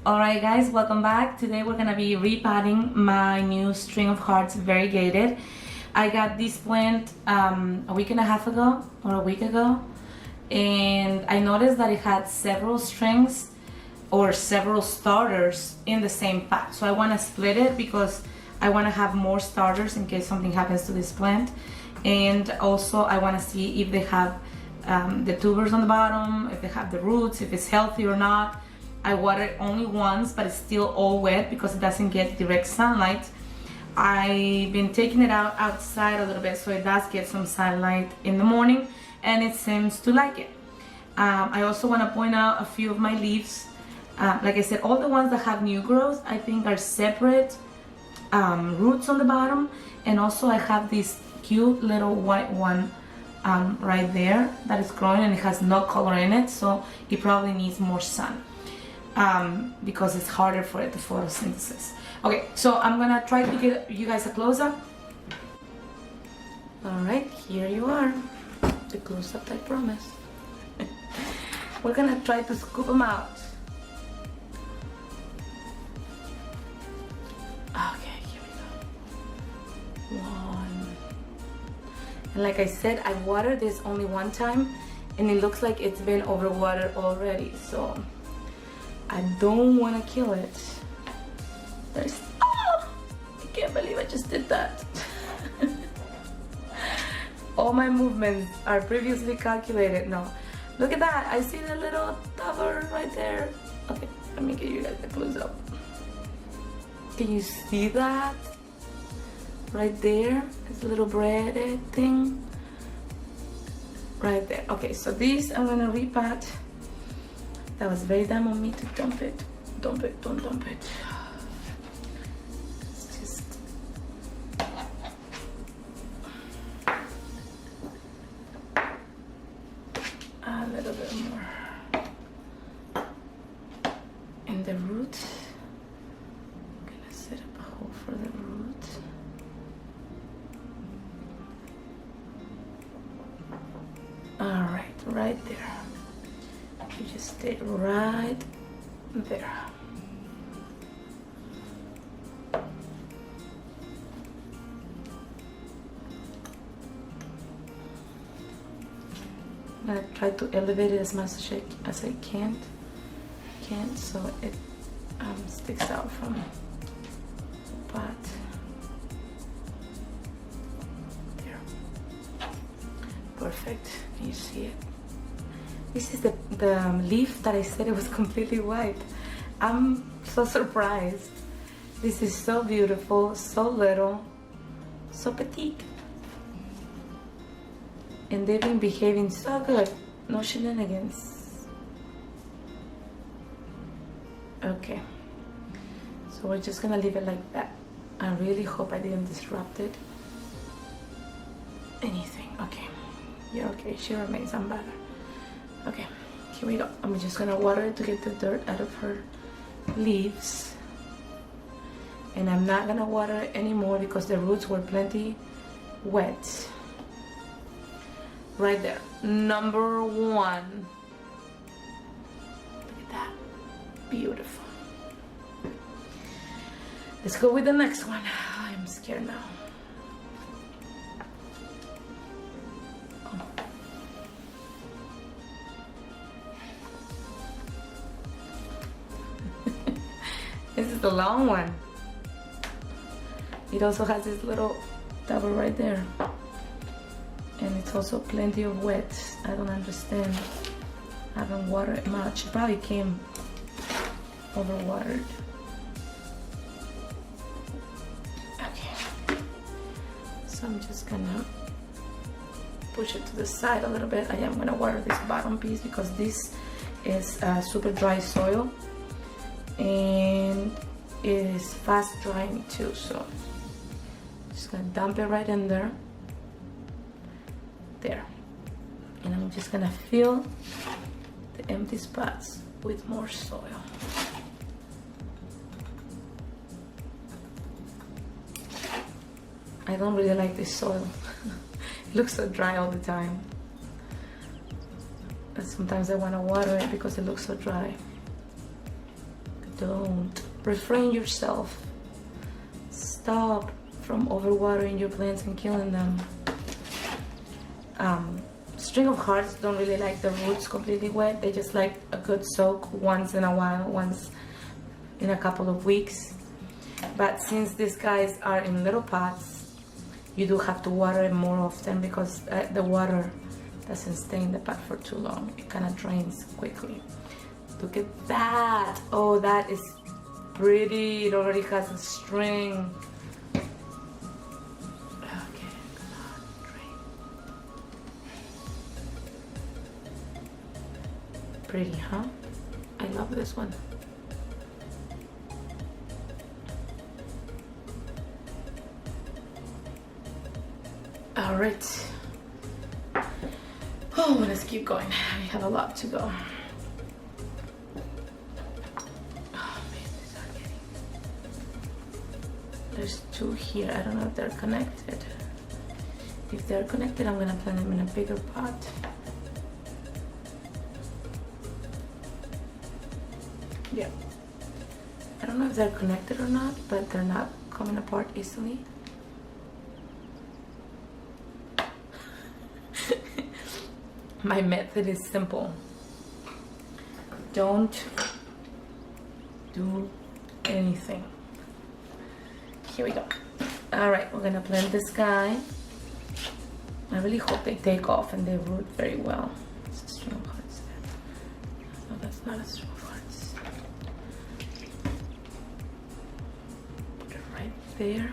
Alright guys, welcome back. Today we're gonna be repotting my new string of hearts variegated. I got this plant a week and a half ago or a week ago, and I noticed that it had several strings or several starters in the same pot. So I want to split it because I want to have more starters in case something happens to this plant, and also I want to see if they have the tubers on the bottom, if they have the roots, if it's healthy or not. I water it only once, but it's still all wet because it doesn't get direct sunlight. I've been taking it outside a little bit so it does get some sunlight in the morning, and it seems to like it. I also want to point out a few of my leaves. Like I said, all the ones that have new growth I think are separate roots on the bottom, and also I have this cute little white one right there that is growing and it has no color in it, so it probably needs more sun. Because it's harder for it to photosynthesis. Okay, so I'm gonna try to get you guys a close-up. Alright, here you are. The close-up I promise. We're gonna try to scoop them out. Okay, here we go. One. And like I said, I watered this only one time and it looks like it's been overwatered already, so I don't want to kill it. I can't believe I just did that. All my movements are previously calculated. No, look at that. I see the little tower right there. Okay, let me get you guys the close up. Can you see that? Right there, this little braided thing. Right there. Okay, so these I'm gonna repot. That was very dumb of me to dump it. Dump it, don't dump it. It's just... a little bit more. And the root. I'm gonna set up a hole for the root. Alright, right there. You just stay right there. I'm gonna try to elevate it as much as I can, so it sticks out from the pot. There. Perfect. Can you see it? This is the leaf that I said it was completely white. I'm so surprised. This is so beautiful, so little, so petite. And they've been behaving so good. No shenanigans. Okay. So we're just gonna leave it like that. I really hope I didn't disrupt it. Anything. Okay. You're okay. She remains. I'm better. Okay, here we go. I'm just gonna water it to get the dirt out of her leaves. And I'm not gonna water it anymore because the roots were plenty wet. Right there, number one. Look at that, beautiful. Let's go with the next one. I'm scared now. This is the long one. It also has this little tower right there. And it's also plenty of wet. I don't understand. I haven't watered it much. It probably came overwatered. Okay. So I'm just gonna push it to the side a little bit. I am gonna water this bottom piece because this is super dry soil. And it is fast drying too, so just gonna dump it right in there. There. And I'm just gonna fill the empty spots with more soil. I don't really like this soil. It looks so dry all the time. But sometimes I want to water it because it looks so dry. Don't. Refrain yourself. Stop from overwatering your plants and killing them. String of hearts don't really like the roots completely wet. They just like a good soak once in a while, once in a couple of weeks. But since these guys are in little pots, you do have to water it more often because the water doesn't stay in the pot for too long. It kind of drains quickly. Look at that. Oh, that is pretty. It already has a string. Pretty, huh? I love this one. All right. Oh, let's keep going. We have a lot to go. Oh, man, these are getting... There's two here. I don't know if they're connected. If they're connected, I'm gonna plant them in a bigger pot. Yeah, I don't know if they're connected or not, but they're not coming apart easily. My method is simple. Don't do anything. Here we go. All right, we're gonna plant this guy. I really hope they take off and they root very well. It's a string of hearts there. No, that's not a string of hearts. Right there.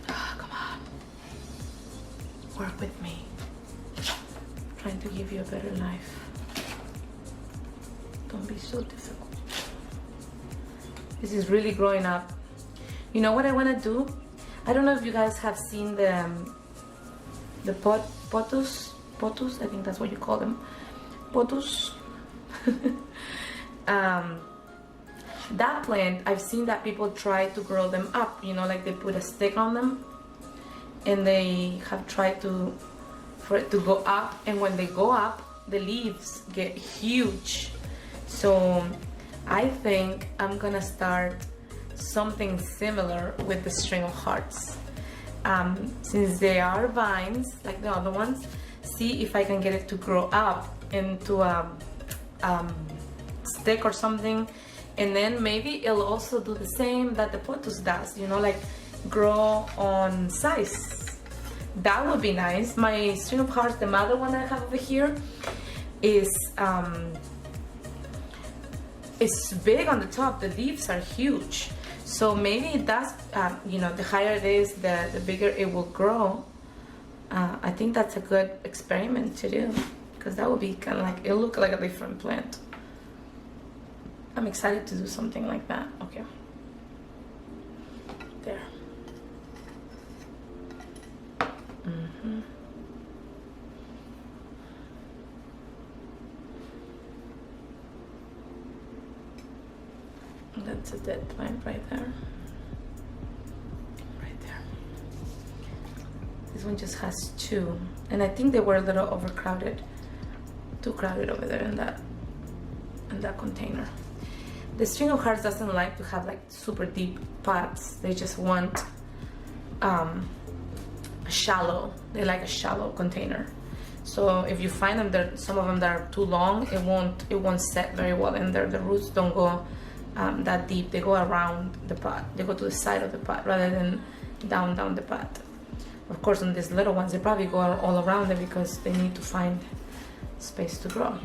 Oh, come on. Work with me. I'm trying to give you a better life. Don't be so difficult. This is really growing up. You know what I want to do? I don't know if you guys have seen the potus, I think that's what you call them. Potus. That plant, I've seen that people try to grow them up, you know, like they put a stick on them and they have tried for it to go up, and when they go up the leaves get huge. So I think I'm gonna start something similar with the string of hearts. Since they are vines like the other ones, see if I can get it to grow up into a stick or something, and then maybe it'll also do the same that the potus does, you know, like grow on size. That would be nice. My string of hearts, the mother one I have over here, is it's big on the top. The leaves are huge, so maybe it does, you know, the higher it is, the bigger it will grow. I think that's a good experiment to do, because that would be kind of like, it'll look like a different plant. I'm excited to do something like that. Okay, there. That's a dead plant right there. Right there. This one just has two, and I think they were a little overcrowded. Too crowded over there in that container. The string of hearts doesn't like to have like super deep pots. They just want shallow. They like a shallow container. So if you find them there, some of them that are too long, it won't set very well in there. The roots don't go that deep. They go around the pot. They go to the side of the pot rather than down the pot. Of course, on these little ones, they probably go all around it because they need to find space to grow.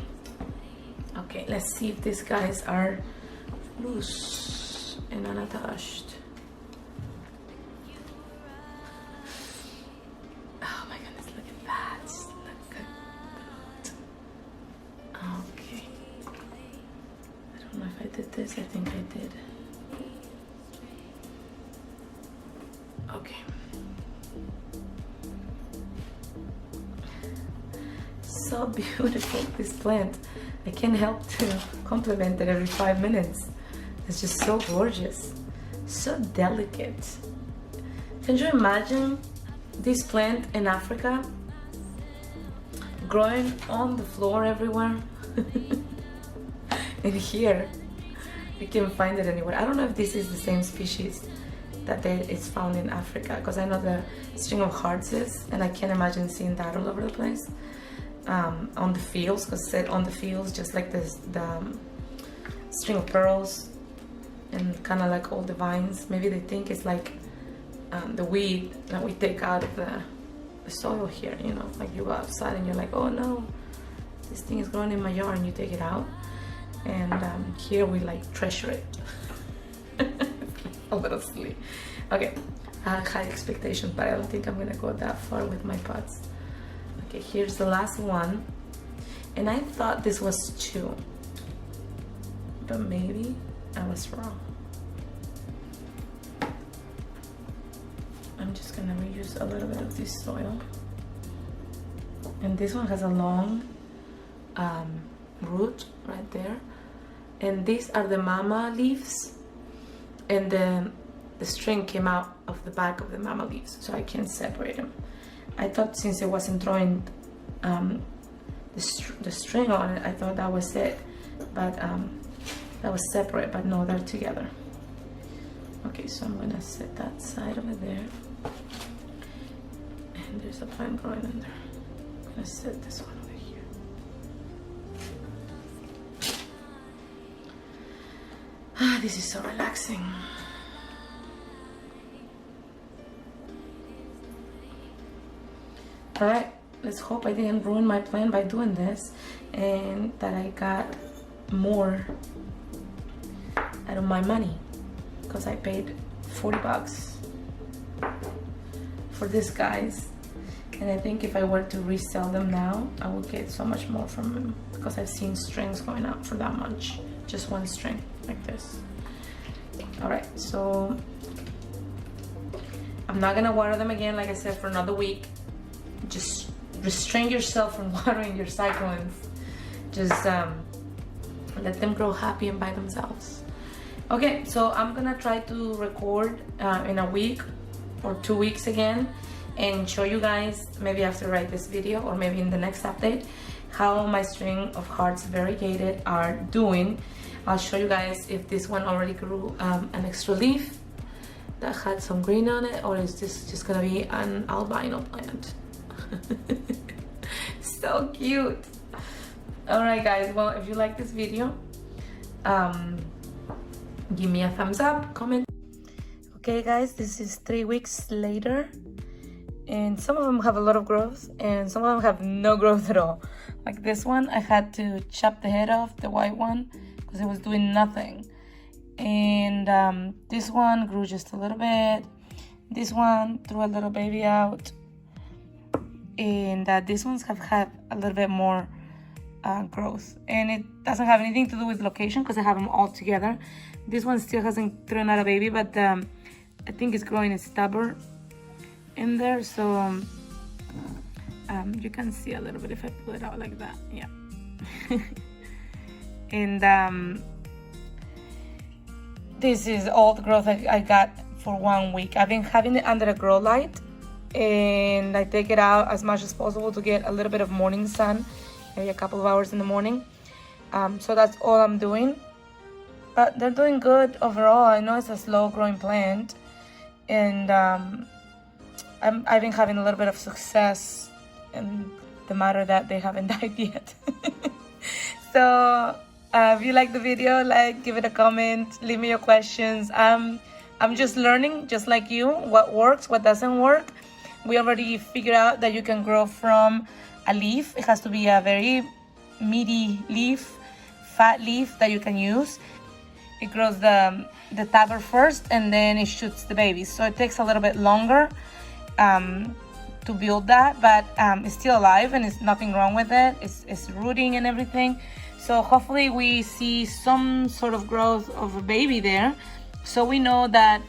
Okay, let's see if these guys are loose and unattached. Oh my goodness, look at that. Look at that. Okay. I don't know if I did this. I think I did. Okay. So beautiful, this plant. I can't help to compliment it every 5 minutes. It's just so gorgeous, so delicate. Can you imagine this plant in Africa? growing on the floor everywhere. And here, you can't find it anywhere. I don't know if this is the same species that it's found in Africa, because I know the string of hearts is, and I can't imagine seeing that all over the place. On the fields, because on the fields, just like this, the string of pearls, and kind of like all the vines. Maybe they think it's like the weed that we take out of the soil here, you know, like you go outside and you're like, oh no, this thing is growing in my yard, and you take it out. And here we like treasure it. A little silly. Okay, I have high expectations, but I don't think I'm gonna go that far with my pots. Okay, here's the last one, and I thought this was 2, but maybe I was wrong. I'm just gonna reuse a little bit of this soil, and this one has a long root right there, and these are the mama leaves, and then the string came out of the back of the mama leaves, so I can separate them. I thought since it wasn't throwing the string on it, I thought that was it, but that was separate, but no, they're together. Okay, so I'm gonna set that side over there, and there's a plant growing in there. I'm gonna set this one over here. Ah, this is so relaxing. All right, let's hope I didn't ruin my plan by doing this, and that I got more out of my money, because I paid 40 bucks for these guys, and I think if I were to resell them now, I would get so much more from them, because I've seen strings going out for that much, just one string like this. All right, so I'm not gonna water them again, like I said, for another week. Just restrain yourself from watering your cyclines. Just let them grow happy and by themselves. Okay, so I'm gonna try to record in a week or 2 weeks again, and show you guys, maybe after I write this video or maybe in the next update, how my string of hearts variegated are doing. I'll show you guys if this one already grew an extra leaf that had some green on it, or is this just gonna be an albino plant. So cute. All right guys, well, if you like this video, give me a thumbs up, comment. Okay guys, this is 3 weeks later, and some of them have a lot of growth and some of them have no growth at all. Like this one, I had to chop the head off, the white one, because it was doing nothing. And this one grew just a little bit. This one threw a little baby out, and these ones have had a little bit more growth, and it doesn't have anything to do with location because I have them all together. This one still hasn't thrown out a baby, but I think it's growing stubborn in there, so you can see a little bit if I pull it out like that. Yeah. And this is all the growth I got for 1 week. I've been having it under a grow light, and I take it out as much as possible to get a little bit of morning sun, maybe a couple of hours in the morning. So that's all I'm doing, but they're doing good overall. I know it's a slow growing plant, and I've been having a little bit of success in the matter that they haven't died yet. So if you like the video, give it a comment, leave me your questions. I'm just learning, just like you, what works, what doesn't work. We already figured out that you can grow from a leaf. It has to be a very meaty leaf, fat leaf that you can use. It grows the tuber first, and then it shoots the babies. So it takes a little bit longer to build that, but it's still alive and it's nothing wrong with it. It's rooting and everything. So hopefully we see some sort of growth of a baby there, so we know that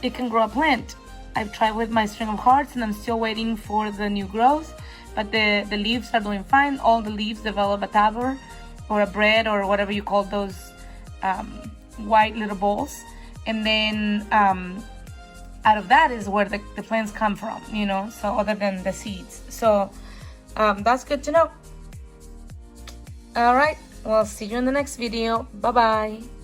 it can grow a plant. I've tried with my string of hearts, and I'm still waiting for the new growth, but the leaves are doing fine. All the leaves develop a tuber or a bread or whatever you call those white little balls, and then out of that is where the plants come from, you know, so other than the seeds. So That's good to know. All right, well, see you in the next video. Bye bye.